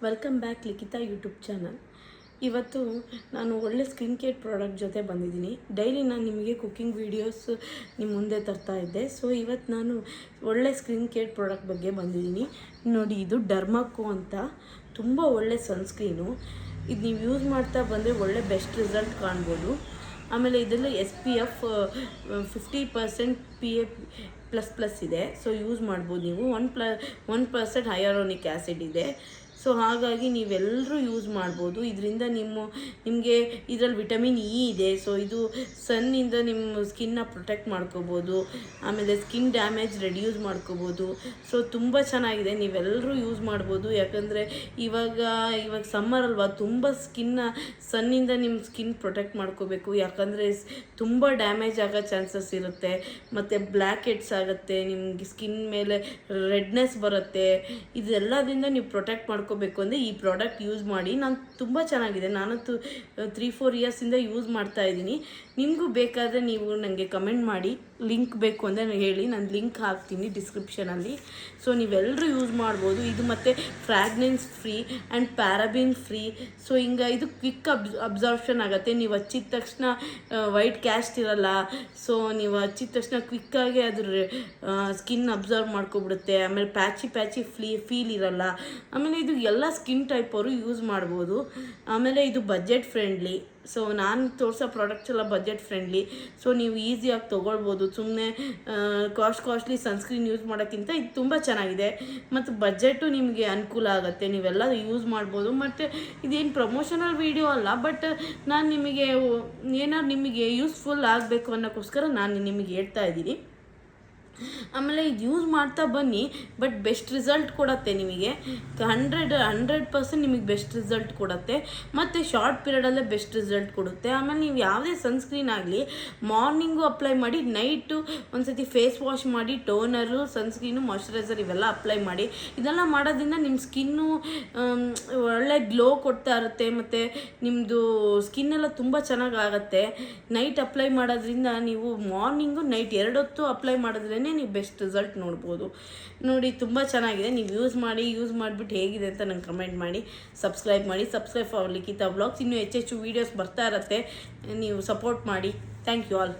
Welcome back Likhitha YouTube channel. ಇವತ್ತು ನಾನು ಒಳ್ಳೆ ಸ್ಕಿನ್ ಕೇರ್ ಪ್ರಾಡಕ್ಟ್ ಜೊತೆ ಬಂದಿದ್ದೀನಿ. ಡೈಲಿ ನಾನು ನಿಮಗೆ ಕುಕ್ಕಿಂಗ್ ವೀಡಿಯೋಸ್ ನಿಮ್ಮ ಮುಂದೆ ತರ್ತಾ ಇದ್ದೆ. ಸೊ ಇವತ್ತು ನಾನು ಒಳ್ಳೆ ಸ್ಕಿನ್ ಕೇರ್ ಪ್ರಾಡಕ್ಟ್ ಬಗ್ಗೆ ಬಂದಿದ್ದೀನಿ. ನೋಡಿ, ಇದು ಡರ್ಮಾಕೋ ಅಂತ ತುಂಬ ಒಳ್ಳೆ ಸನ್ಸ್ಕ್ರೀನು. ಇದು ನೀವು ಯೂಸ್ ಮಾಡ್ತಾ ಬಂದರೆ ಒಳ್ಳೆ ಬೆಸ್ಟ್ ರಿಸಲ್ಟ್ ಕಾಣ್ಬೋದು. ಆಮೇಲೆ ಇದರಲ್ಲಿ SPF 50% PA++ ಇದೆ. ಸೊ ಯೂಸ್ ಮಾಡ್ಬೋದು ನೀವು. 1% ಹೈಯಾಲುರೋನಿಕ್ ಆ್ಯಸಿಡ್ ಇದೆ. ಸೊ ಹಾಗಾಗಿ ನೀವೆಲ್ಲರೂ ಯೂಸ್ ಮಾಡ್ಬೋದು. ಇದರಿಂದ ನಿಮಗೆ ಇದರಲ್ಲಿ ವಿಟಮಿನ್ ಇ ಇದೆ. ಸೊ ಇದು ಸನ್ನಿಂದ ನಿಮ್ಮ ಸ್ಕಿನ್ನ ಪ್ರೊಟೆಕ್ಟ್ ಮಾಡ್ಕೋಬೋದು. ಆಮೇಲೆ ಸ್ಕಿನ್ ಡ್ಯಾಮೇಜ್ ರೆಡ್ಯೂಸ್ ಮಾಡ್ಕೋಬೋದು. ಸೊ ತುಂಬ ಚೆನ್ನಾಗಿದೆ, ನೀವೆಲ್ಲರೂ ಯೂಸ್ ಮಾಡ್ಬೋದು. ಯಾಕಂದರೆ ಇವಾಗ ಸಮ್ಮರ್ ಅಲ್ವಾ, ತುಂಬ ಸನ್ನಿಂದ ನಿಮ್ಮ ಸ್ಕಿನ್ ಪ್ರೊಟೆಕ್ಟ್ ಮಾಡ್ಕೋಬೇಕು. ಯಾಕಂದರೆ ತುಂಬ ಡ್ಯಾಮೇಜ್ ಆಗೋ ಚಾನ್ಸಸ್ ಇರುತ್ತೆ. ಮತ್ತು ಬ್ಲ್ಯಾಕ್ ಹೆಡ್ಸ್ ಆಗುತ್ತೆ, ನಿಮಗೆ ಸ್ಕಿನ್ ಮೇಲೆ ರೆಡ್ನೆಸ್ ಬರುತ್ತೆ. ಇದೆಲ್ಲದಿಂದ ನೀವು ಪ್ರೊಟೆಕ್ಟ್ ಮಾಡ್ಕೋಬೇಕು ಅಂದರೆ ಈ ಪ್ರಾಡಕ್ಟ್ ಯೂಸ್ ಮಾಡಿ. ನಾನು ತುಂಬ ಚೆನ್ನಾಗಿದೆ, ನಾನಂತೂ 3-4 ಇಯರ್ಸಿಂದ ಯೂಸ್ ಮಾಡ್ತಾ ಇದ್ದೀನಿ. ನಿಮಗೂ ಬೇಕಾದರೆ ನೀವು ನನಗೆ ಕಮೆಂಟ್ ಮಾಡಿ, ಲಿಂಕ್ ಬೇಕು ಅಂದರೆ ಹೇಳಿ, ನಾನು ಲಿಂಕ್ ಹಾಕ್ತೀನಿ ಡಿಸ್ಕ್ರಿಪ್ಷನಲ್ಲಿ. ಸೊ ನೀವೆಲ್ಲರೂ ಯೂಸ್ ಮಾಡ್ಬೋದು. ಇದು ಮತ್ತು fragrance free and paraben free. So ಇದು ಕ್ವಿಕ್ ಅಬ್ಸಾರ್ಪ್ಷನ್ ಆಗುತ್ತೆ. ನೀವು ಹಚ್ಚಿದ ತಕ್ಷಣ ವೈಟ್ ಕ್ಯಾಸ್ಟ್ ಇರಲ್ಲ. ಸೊ ನೀವು ಹಚ್ಚಿದ ತಕ್ಷಣ ಕ್ವಿಕ್ಕಾಗಿ ಅದ್ರ ಸ್ಕಿನ್ ಅಬ್ಸರ್ವ್ ಮಾಡ್ಕೊಬಿಡುತ್ತೆ. ಆಮೇಲೆ ಪ್ಯಾಚಿ ಫೀಲ್ ಇರಲ್ಲ. ಆಮೇಲೆ ಇದು ಎಲ್ಲ ಸ್ಕಿನ್ ಟೈಪ್ ಅವರು ಯೂಸ್ ಮಾಡ್ಬೋದು. ಆಮೇಲೆ ಇದು ಬಜೆಟ್ ಫ್ರೆಂಡ್ಲಿ. ಸೊ ನಾನು ತೋರಿಸೋ ಪ್ರಾಡಕ್ಟ್ಸ್ ಎಲ್ಲ ಬಜೆಟ್ ಫ್ರೆಂಡ್ಲಿ. ಸೊ ನೀವು ಈಸಿಯಾಗಿ ತೊಗೊಳ್ಬೋದು. ಸುಮ್ಮನೆ ಕಾಸ್ಟ್ಲಿ ಸನ್ಸ್ಕ್ರೀನ್ ಯೂಸ್ ಮಾಡೋಕ್ಕಿಂತ ಇದು ತುಂಬ ಚೆನ್ನಾಗಿದೆ ಮತ್ತು ಬಜೆಟು ನಿಮಗೆ ಅನುಕೂಲ ಆಗುತ್ತೆ. ನೀವೆಲ್ಲ ಯೂಸ್ ಮಾಡ್ಬೋದು. ಮತ್ತು ಇದೇನು ಪ್ರಮೋಷನಲ್ ವೀಡಿಯೋ ಅಲ್ಲ, ಬಟ್ ನಾನು ನಿಮಗೆ ಯೂಸ್ಫುಲ್ ಆಗಬೇಕು ಅನ್ನೋಕ್ಕೋಸ್ಕರ ನಾನು ನಿಮಗೆ ಹೇಳ್ತಾ ಇದ್ದೀನಿ. ಆಮೇಲೆ ಇದು ಯೂಸ್ ಮಾಡ್ತಾ ಬನ್ನಿ, ಬಟ್ ಬೆಸ್ಟ್ ರಿಸಲ್ಟ್ ಕೊಡುತ್ತೆ ನಿಮಗೆ. 100% ನಿಮಗೆ ಬೆಸ್ಟ್ ರಿಸಲ್ಟ್ ಕೊಡುತ್ತೆ ಮತ್ತು ಶಾರ್ಟ್ ಪೀರಿಯಡಲ್ಲೇ ಬೆಸ್ಟ್ ರಿಸಲ್ಟ್ ಕೊಡುತ್ತೆ. ಆಮೇಲೆ ನೀವು ಯಾವುದೇ ಸನ್ಸ್ಕ್ರೀನ್ ಆಗಲಿ ಮಾರ್ನಿಂಗು ಅಪ್ಲೈ ಮಾಡಿ, ನೈಟು ಒಂದ್ಸತಿ ಫೇಸ್ ವಾಶ್ ಮಾಡಿ, ಟೋನರು, ಸನ್ಸ್ಕ್ರೀನು, ಮಾಯ್ಶ್ಚರೈಸರ್ ಇವೆಲ್ಲ ಅಪ್ಲೈ ಮಾಡಿ. ಇದೆಲ್ಲ ಮಾಡೋದ್ರಿಂದ ನಿಮ್ಮ ಸ್ಕಿನ್ನು ಒಳ್ಳೆ ಗ್ಲೋ ಕೊಡ್ತಾ ಇರುತ್ತೆ ಮತ್ತು ನಿಮ್ಮದು ಸ್ಕಿನ್ನೆಲ್ಲ ತುಂಬ ಚೆನ್ನಾಗಾಗತ್ತೆ. ನೈಟ್ ಅಪ್ಲೈ ಮಾಡೋದ್ರಿಂದ ನೀವು ಮಾರ್ನಿಂಗು ನೈಟ್ 2 ಹೊತ್ತು ಅಪ್ಲೈ ಮಾಡಿದ್ರೇ ನೀವು ಬೆಸ್ಟ್ ರಿಸಲ್ಟ್ ನೋಡ್ಬೋದು. ನೋಡಿ, ತುಂಬ ಚೆನ್ನಾಗಿದೆ. ನೀವು ಯೂಸ್ ಮಾಡಿಬಿಟ್ಟು ಹೇಗಿದೆ ಅಂತ ನಂಗೆ ಕಮೆಂಟ್ ಮಾಡಿ. Subscribe for Likhita vlogs. ಇನ್ನೂ ಹೆಚ್ಚೆಚ್ಚು ವೀಡಿಯೋಸ್ ಬರ್ತಾ ಇರುತ್ತೆ, ನೀವು ಸಪೋರ್ಟ್ ಮಾಡಿ. Thank you all.